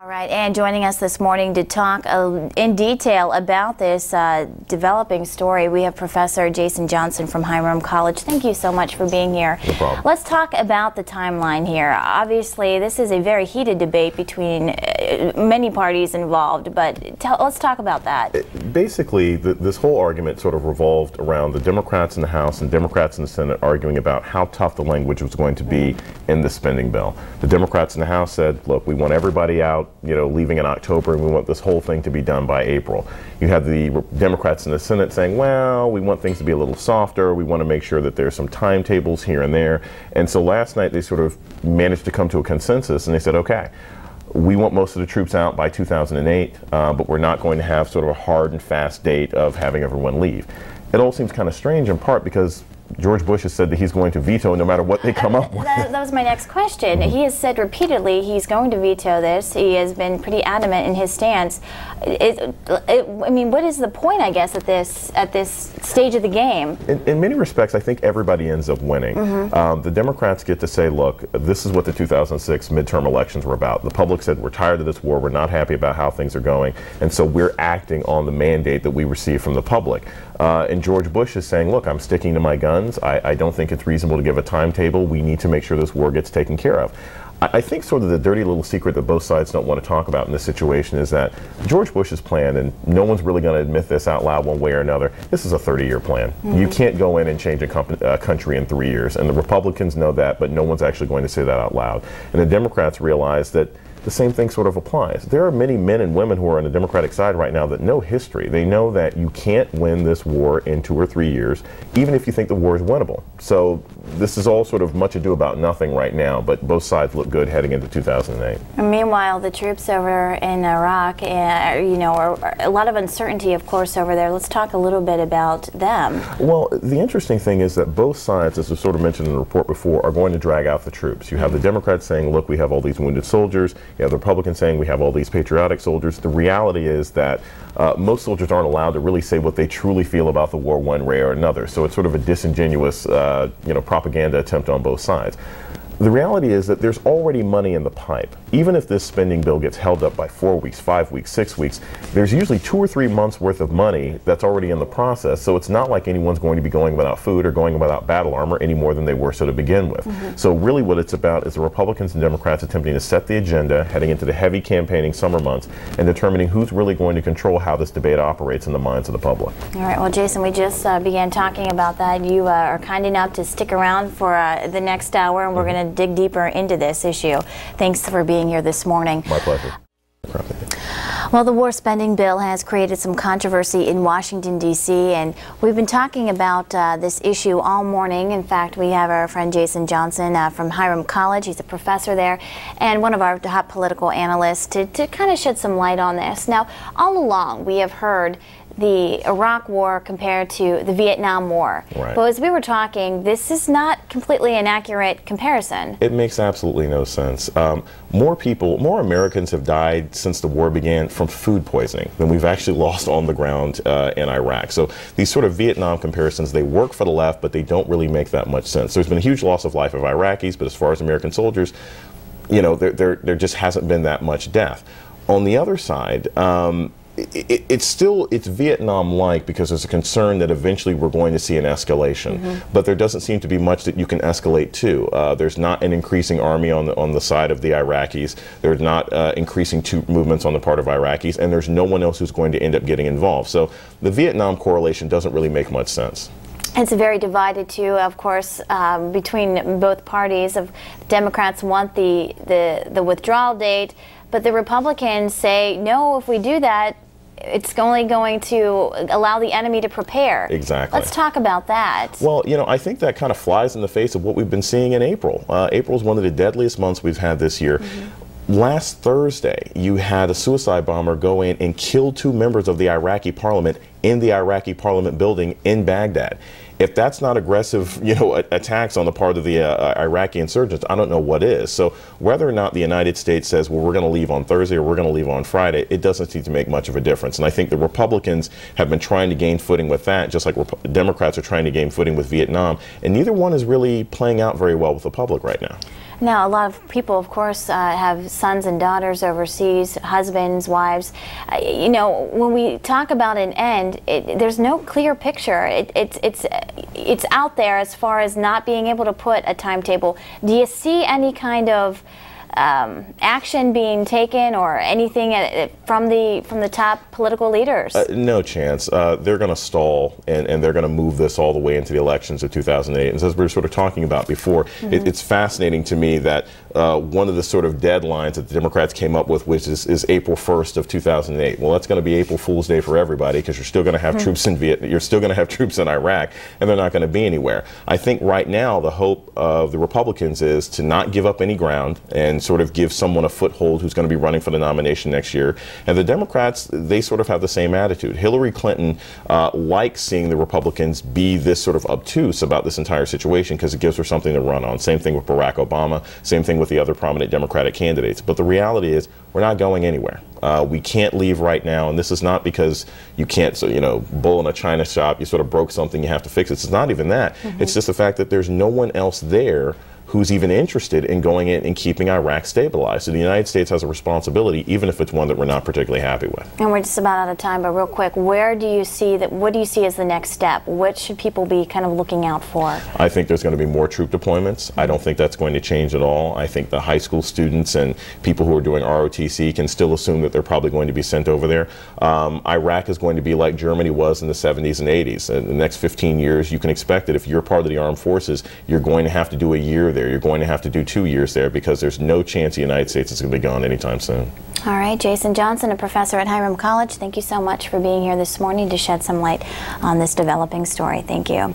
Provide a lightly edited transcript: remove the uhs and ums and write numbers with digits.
All right, and joining us this morning to talk in detail about this developing story, we have Professor Jason Johnson from Hiram College. Thank you so much for being here. No problem. Let's talk about the timeline here. Obviously, this is a very heated debate between many parties involved, but let's talk about that. Basically, this whole argument sort of revolved around the Democrats in the House and Democrats in the Senate arguing about how tough the language was going to be in the spending bill. The Democrats in the House said, look, we want everybody out, leaving in October, and we want this whole thing to be done by April. You have the Democrats in the Senate saying, well, we want things to be a little softer. We want to make sure that there's some timetables here and there. And so last night they sort of managed to come to a consensus, and they said, okay, we want most of the troops out by 2008, but we're not going to have sort of a hard and fast date of having everyone leave. It all seems kind of strange in part because George Bush has said that he's going to veto no matter what they come up with. That was my next question. He has said repeatedly he's going to veto this. He has been pretty adamant in his stance. I mean, what is the point, I guess, at this stage of the game? In many respects, I think everybody ends up winning. The Democrats get to say, look, this is what the 2006 midterm elections were about. The public said, we're tired of this war. We're not happy about how things are going. And so we're acting on the mandate that we received from the public. And George Bush is saying, look, I'm sticking to my guns. I don't think it's reasonable to give a timetable. We need to make sure this war gets taken care of. I think sort of the dirty little secret that both sides don't want to talk about in this situation is that George Bush's plan, and no one's really going to admit this out loud one way or another, this is a 30-year plan. You can't go in and change a country in 3 years. And the Republicans know that, but no one's actually going to say that out loud. And the Democrats realize that the same thing sort of applies. There are many men and women who are on the Democratic side right now that know history. They know that you can't win this war in 2 or 3 years, even if you think the war is winnable. So this is all sort of much ado about nothing right now, but both sides look good heading into 2008. And meanwhile, the troops over in Iraq, are a lot of uncertainty, of course, over there. Let's talk a little bit about them. Well, the interesting thing is that both sides, as was sort of mentioned in the report before, are going to drag out the troops. You have the Democrats saying, look, we have all these wounded soldiers. You have the Republicans saying we have all these patriotic soldiers. The reality is that most soldiers aren't allowed to really say what they truly feel about the war one way or another. So it's sort of a disingenuous, propaganda attempt on both sides. The reality is that there's already money in the pipe. Even if this spending bill gets held up by 4 weeks, 5 weeks, 6 weeks, there's usually 2 or 3 months worth of money that's already in the process. So it's not like anyone's going to be going without food or going without battle armor any more than they were so to begin with. So really what it's about is the Republicans and Democrats attempting to set the agenda heading into the heavy campaigning summer months and determining who's really going to control how this debate operates in the minds of the public. All right, well, Jason, we just began talking about that. You are kind enough to stick around for the next hour, and we're going to dig deeper into this issue. Thanks for being here this morning. My pleasure. Well, the war spending bill has created some controversy in Washington, D.C., and we've been talking about this issue all morning. In fact, we have our friend Jason Johnson from Hiram College. He's a professor there and one of our top political analysts to kind of shed some light on this. Now, all along, we have heard the Iraq War compared to the Vietnam War. Right. But as we were talking, this is not completely an accurate comparison. It makes absolutely no sense. More Americans have died since the war began from food poisoning than we've actually lost on the ground in Iraq. So these sort of Vietnam comparisons, they work for the left, but they don't really make that much sense. There's been a huge loss of life of Iraqis, but as far as American soldiers, there just hasn't been that much death. On the other side, it's Vietnam-like because there's a concern that eventually we're going to see an escalation, but there doesn't seem to be much that you can escalate to. There's not an increasing army on the side of the Iraqis. There's not increasing troop movements on the part of Iraqis, and there's no one else who's going to end up getting involved. So the Vietnam correlation doesn't really make much sense. It's very divided too, of course, between both parties. Democrats want the withdrawal date, but the Republicans say, no, if we do that, it's only going to allow the enemy to prepare. Exactly. Let's talk about that. Well, I think that kind of flies in the face of what we've been seeing in April. April is one of the deadliest months we've had this year. Last Thursday, you had a suicide bomber go in and kill 2 members of the Iraqi parliament in the Iraqi parliament building in Baghdad. If that's not aggressive, attacks on the part of the Iraqi insurgents, I don't know what is. So whether or not the United States says, well, we're going to leave on Thursday or we're going to leave on Friday, it doesn't seem to make much of a difference. And I think the Republicans have been trying to gain footing with that, just like Democrats are trying to gain footing with Vietnam. And neither one is really playing out very well with the public right now. Now, a lot of people, of course, have sons and daughters overseas, husbands, wives. You know, when we talk about an end, there's no clear picture. It's out there as far as not being able to put a timetable. Do you see any kind of action being taken or anything from the top political leaders? No chance. They're going to stall, and they're going to move this all the way into the elections of 2008. And as we were sort of talking about before, it's fascinating to me that one of the sort of deadlines that the Democrats came up with, which is April 1st of 2008. Well, that's going to be April Fool's Day for everybody, because you're still going to have troops in Vietnam, you're still going to have troops in Iraq, and they're not going to be anywhere. I think right now the hope of the Republicans is to not give up any ground and sort of give someone a foothold who's going to be running for the nomination next year. And the Democrats, they sort of have the same attitude. Hillary Clinton likes seeing the Republicans be this sort of obtuse about this entire situation because it gives her something to run on. Same thing with Barack Obama, same thing with the other prominent Democratic candidates. But the reality is we're not going anywhere. We can't leave right now, and this is not because you can't, so, you know, bull in a china shop, you sort of broke something, you have to fix it. It's not even that. It's just the fact that there's no one else there who's even interested in going in and keeping Iraq stabilized. So the United States has a responsibility, even if it's one that we're not particularly happy with. And we're just about out of time, but real quick, what do you see as the next step? What should people be kind of looking out for? I think there's going to be more troop deployments. I don't think that's going to change at all. I think the high school students and people who are doing ROTC can still assume that they're probably going to be sent over there. Iraq is going to be like Germany was in the 70s and 80s. In the next 15 years, you can expect that if you're part of the armed forces, you're going to have to do a year there. You're going to have to do 2 years there, because there's no chance the United States is going to be gone anytime soon. All right, Jason Johnson, a professor at Hiram College, thank you so much for being here this morning to shed some light on this developing story. Thank you.